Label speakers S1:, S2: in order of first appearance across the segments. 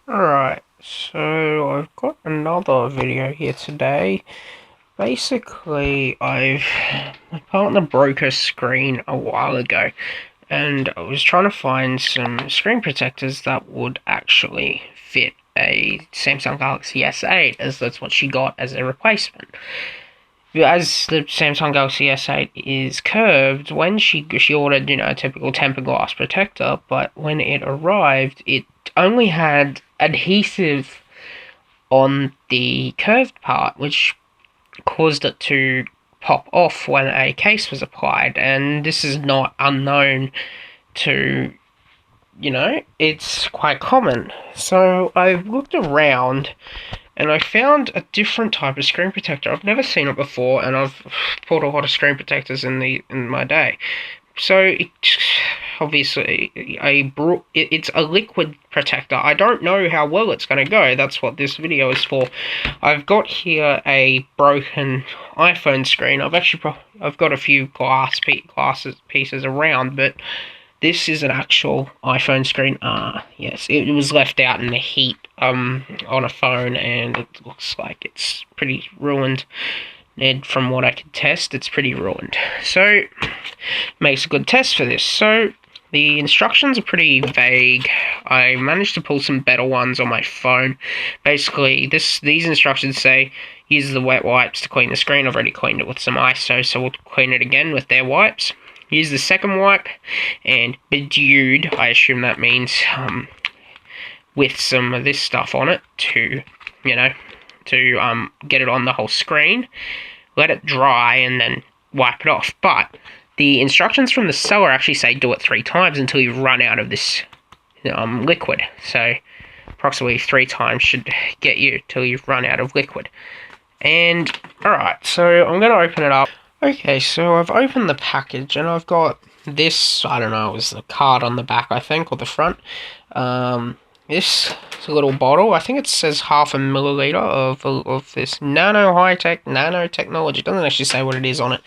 S1: Alright, so I've got another video here today. Basically, my partner broke her screen a while ago, and I was trying to find some screen protectors that would actually fit a Samsung Galaxy S8, as that's what she got as a replacement. As the Samsung Galaxy S8 is curved, when she ordered, a typical tempered glass protector, but when it arrived, it only had adhesive on the curved part, which caused it to pop off when a case was applied. And this is not unknown to, it's quite common. So I've looked around and I found a different type of screen protector. I've never seen it before, and I've bought a lot of screen protectors in my day. So it's obviously it's a liquid protector. I don't know how well it's going to go. That's what this video is for. I've got here a broken iPhone screen. I've got a few glass pieces around, but this is an actual iPhone screen. Yes, it was left out in the heat on a phone, and it looks like it's pretty ruined. And from what I can test, it's pretty ruined. So, makes a good test for this. So, the instructions are pretty vague. I managed to pull some better ones on my phone. Basically, these instructions say, use the wet wipes to clean the screen. I've already cleaned it with some ISO, so we'll clean it again with their wipes. Use the second wipe and bedewed, I assume that means, with some of this stuff on it to get it on the whole screen. Let it dry and then wipe it off. But the instructions from the seller actually say do it 3 times until you run out of this liquid. So approximately 3 times should get you till you've run out of liquid. And alright, so I'm going to open it up. Okay, so I've opened the package and I've got this, I don't know, it was the card on the back, I think, or the front. This is a little bottle. I think it says 0.5 milliliter of this Nano high-tech nanotechnology. It doesn't actually say what it is on it.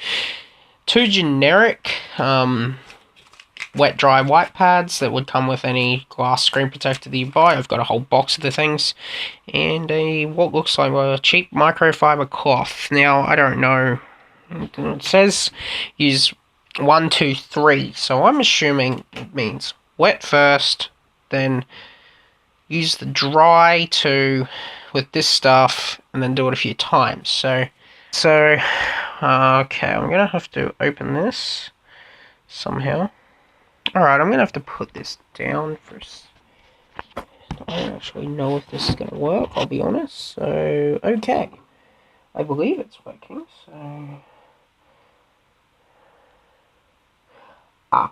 S1: 2 generic wet dry wipe pads that would come with any glass screen protector that you buy. I've got a whole box of the things, and what looks like a cheap microfiber cloth. Now, I don't know. It says use 1, 2, 3, so I'm assuming it means wet first, then use the dry with this stuff, and then do it a few times. So okay, I'm gonna have to open this somehow. Alright, I'm gonna have to put this down first. I don't actually know if this is gonna work, I'll be honest. So, okay. I believe it's working, so...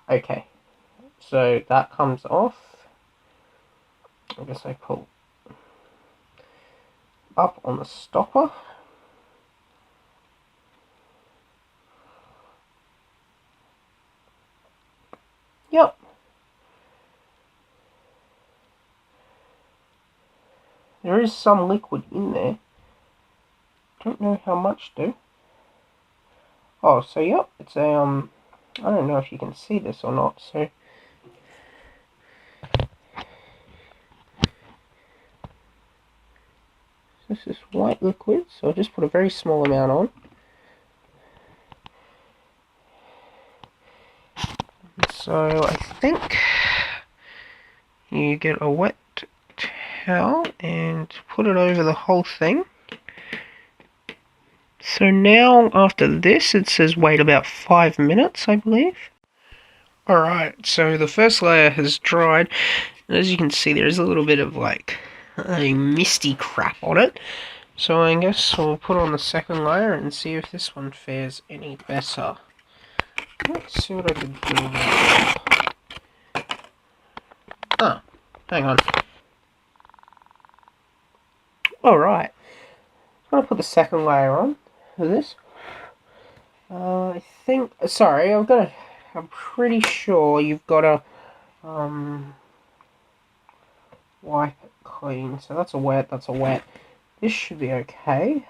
S1: okay. So that comes off. I guess I pull up on the stopper. Yep. There is some liquid in there. Don't know how much though. Oh, so yep, it's a I don't know if you can see this or not, so this is white liquid, so I'll just put a very small amount on. So I think you get a wet towel and put it over the whole thing. So now, after this, it says wait about 5 minutes, I believe. Alright, so the first layer has dried, and as you can see, there is a little bit of, like, a misty crap on it. So I guess we'll put on the second layer and see if this one fares any better. Let's see what I can do. Oh, hang on. Alright, I'm going to put the second layer on for this. I think, sorry, I'm pretty sure you've got to wipe it clean. So that's a wet. This should be okay.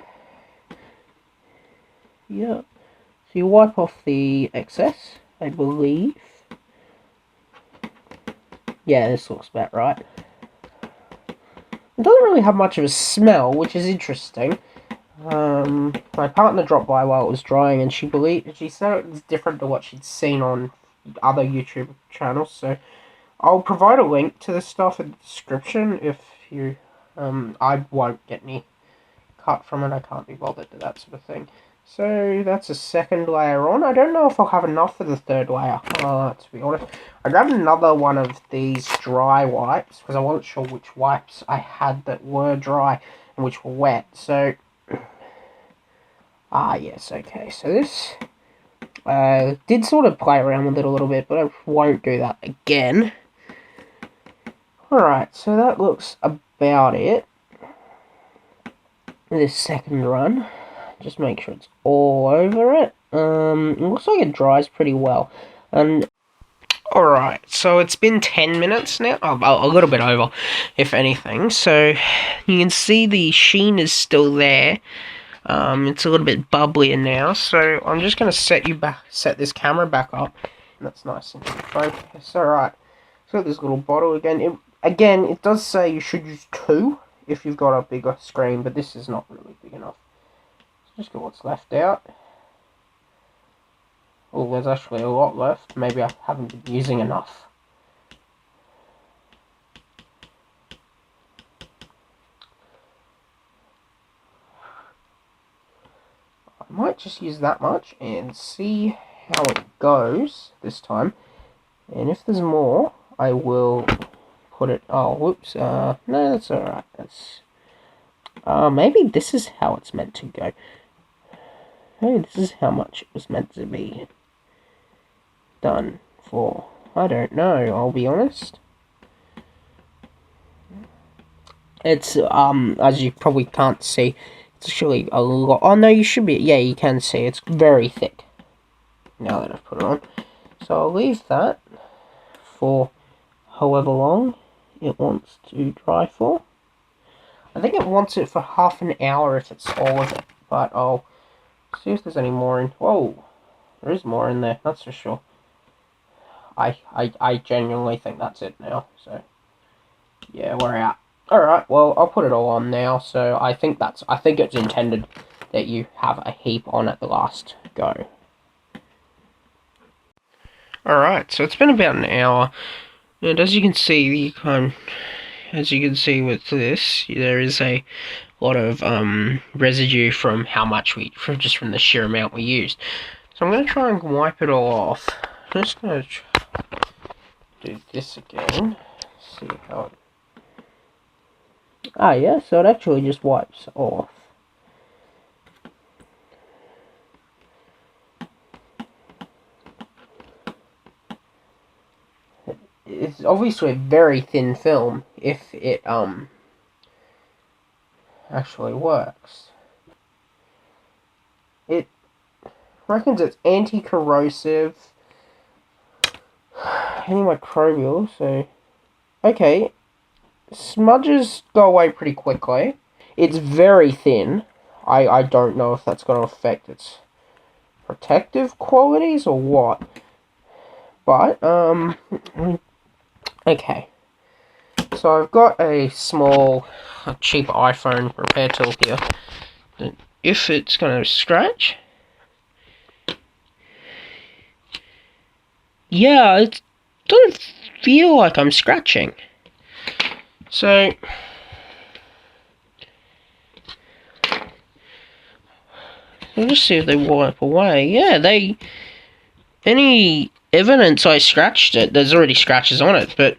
S1: Yeah. So you wipe off the excess, I believe. Yeah, this looks about right. It doesn't really have much of a smell, which is interesting. My partner dropped by while it was drying, and she said it was different to what she'd seen on other YouTube channels. So I'll provide a link to this stuff in the description if you. I won't get any cut from it. I can't be bothered to that sort of thing. So that's a second layer on. I don't know if I'll have enough for the third layer, to be honest. I grabbed another one of these dry wipes because I wasn't sure which wipes I had that were dry and which were wet. So, yes, okay. So this, did sort of play around with it a little bit, but I won't do that again. Alright, so that looks about it. This second run. Just make sure it's all over it. It looks like it dries pretty well. And alright, so it's been 10 minutes now. Oh, a little bit over, if anything. So you can see the sheen is still there. It's a little bit bubblier now. So I'm just gonna set this camera back up. That's nice and focused. Alright. So this little bottle again. It does say you should use 2 if you've got a bigger screen, but this is not really big enough. Just get what's left out. Oh, there's actually a lot left. Maybe I haven't been using enough. I might just use that much and see how it goes this time. And if there's more, I will put it... Oh, whoops. No, that's alright. That's... maybe this is how it's meant to go. Maybe this is how much it was meant to be done for. I don't know, I'll be honest. It's, as you probably can't see, it's actually a lot... Oh, no, you should be... Yeah, you can see. It's very thick. Now that I've put it on. So I'll leave that for however long it wants to dry for. I think it wants it for half an hour if it's all of it. But I'll see if there's any more in... Whoa! There is more in there, that's for sure. I genuinely think that's it now, so... Yeah, we're out. Alright, well, I'll put it all on now, so I think it's intended that you have a heap on at the last go. Alright, so it's been about an hour, and as you can see, with this, there is a lot of residue from just from the sheer amount we used. So I'm going to try and wipe it all off. I'm just going to do this again, see how it... Ah, yeah, so it actually just wipes off. It's obviously a very thin film if it actually works. It reckons it's anti-corrosive, antimicrobial, so okay. Smudges go away pretty quickly. It's very thin. I don't know if that's going to affect its protective qualities or what. But, okay. So I've got a small, cheap iPhone repair tool here. If it's going to scratch... Yeah, it doesn't feel like I'm scratching. So, I'll just see if they wipe away. Yeah, any evidence I scratched it, there's already scratches on it, but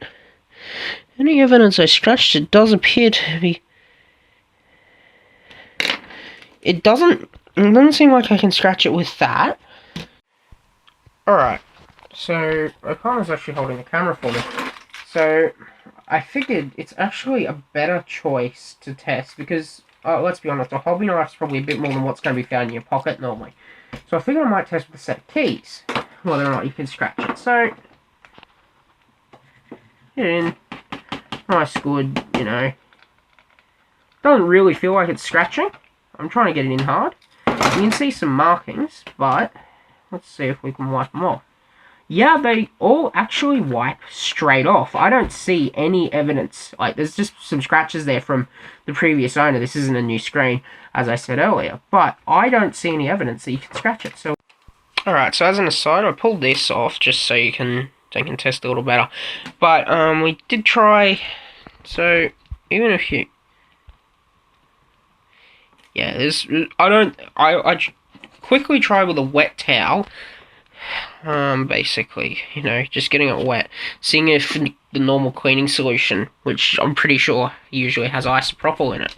S1: any evidence I scratched it does appear to be... It doesn't seem like I can scratch it with that. Alright, so my partner's actually holding the camera for me. So, I figured it's actually a better choice to test because, let's be honest, a hobby knife's probably a bit more than what's going to be found in your pocket normally. So I figured I might test with a set of keys, whether or not you can scratch it. So, get in, nice good, doesn't really feel like it's scratching. I'm trying to get it in hard. You can see some markings, but let's see if we can wipe them off. yeah, they all actually wipe straight off. I don't see any evidence. Like, there's just some scratches there from the previous owner. This isn't a new screen, as I said earlier, but I don't see any evidence that you can scratch it. So, alright, so as an aside, I pulled this off just so you can test a little better. But we did try. So even if you, yeah, there's I quickly try with a wet towel. Basically, you know, just getting it wet, seeing if the normal cleaning solution, which I'm pretty sure usually has isopropyl in it,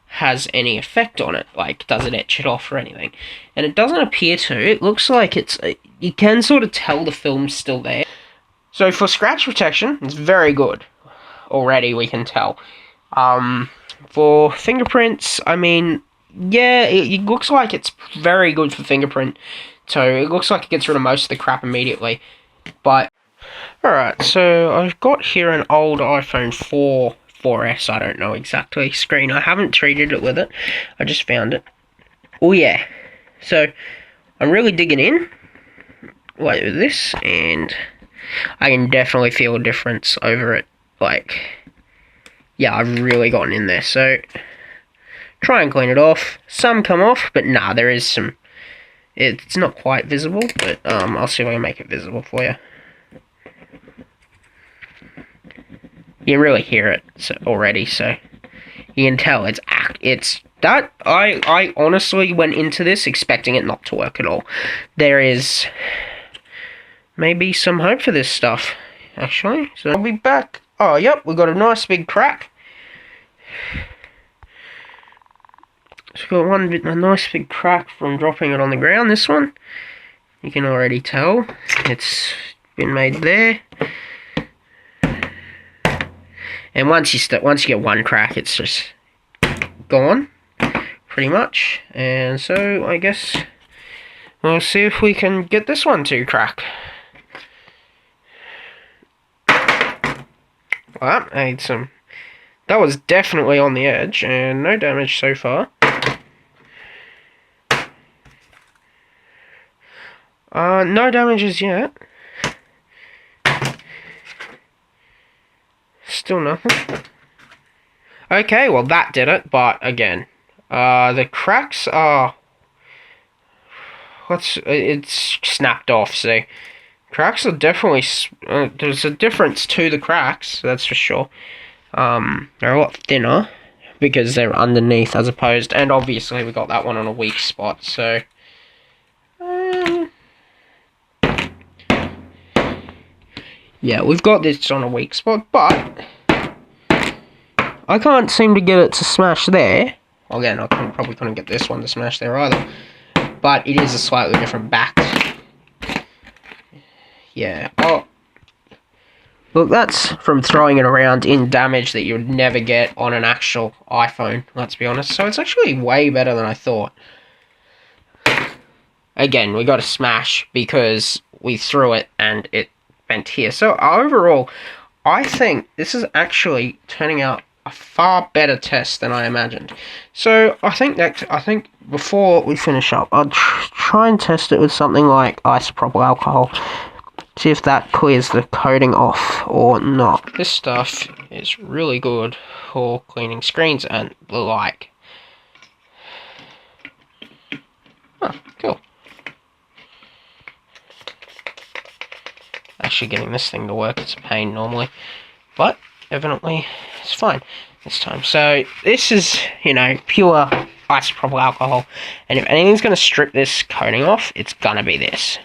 S1: has any effect on it, like does it etch it off or anything. And it doesn't appear to. It looks like you can sort of tell the film's still there. So for scratch protection, it's very good. Already we can tell. For fingerprints, I mean, yeah, it looks like it's very good for fingerprint. So it looks like it gets rid of most of the crap immediately. But, alright, so I've got here an old iPhone 4S, I don't know exactly, screen. I haven't treated it with it. I just found it. Oh yeah. So, I'm really digging in. Like this, and I can definitely feel a difference over it. Like, yeah, I've really gotten in there. So, try and clean it off. Some come off, but nah, there is some. It's not quite visible, but I'll see if I can make it visible for you. You can really hear it already, so you can tell it's that. I honestly went into this expecting it not to work at all. There is maybe some hope for this stuff, actually. So I'll be back. Oh, yep, we got a nice big crack. It's got a nice big crack from dropping it on the ground. This one, you can already tell it's been made there. And once you get one crack, it's just gone, pretty much. And so I guess we'll see if we can get this one to crack. Well, that was definitely on the edge, and no damage so far. No damages yet. Still nothing. Okay, well that did it, but again, the cracks are... it's snapped off, see. Cracks are definitely... there's a difference to the cracks, that's for sure. They're a lot thinner, because they're underneath as opposed... And obviously we got that one on a weak spot, so... yeah, we've got this on a weak spot, but I can't seem to get it to smash there. Well, again, I probably couldn't get this one to smash there either. But it is a slightly different back. Yeah. Oh, look, that's from throwing it around in damage that you would never get on an actual iPhone, let's be honest. So it's actually way better than I thought. Again, we got a smash because we threw it and it bent here. So overall, I think this is actually turning out a far better test than I imagined. So I think before we finish up, I'll try and test it with something like isopropyl alcohol. See if that clears the coating off or not. This stuff is really good for cleaning screens and the like. Oh, cool. Actually getting this thing to work, it's a pain normally, but evidently it's fine this time. So this is, you know, pure isopropyl alcohol, and if anything's going to strip this coating off, it's going to be this,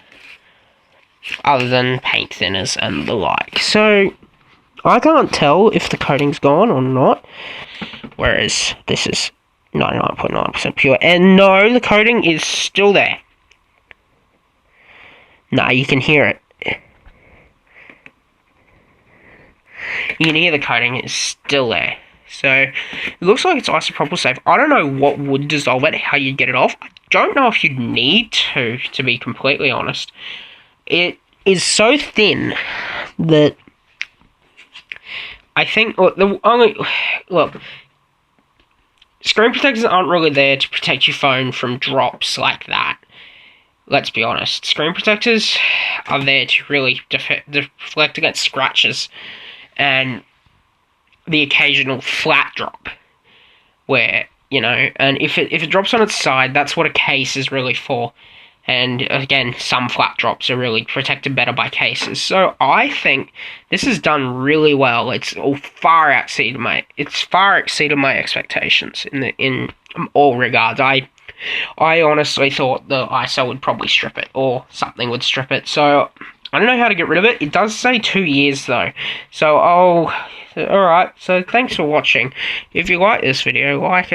S1: other than paint thinners and the like. So I can't tell if the coating's gone or not, whereas this is 99.9% pure, and no, the coating is still there. No, you can hear it. You can hear the coating is still there. So, it looks like it's isopropyl safe. I don't know what would dissolve it, how you'd get it off. I don't know if you'd need to be completely honest. It is so thin that I think, look, screen protectors aren't really there to protect your phone from drops like that. let's be honest, screen protectors are there to really deflect against scratches and the occasional flat drop, where, and if it drops on its side, that's what a case is really for. And again, some flat drops are really protected better by cases. So I think this is done really well. It's far exceeded my expectations in all regards. I honestly thought the ISO would probably strip it, or something would strip it. So I don't know how to get rid of it. It does say 2 years though. So alright. So thanks for watching. If you like this video, like it.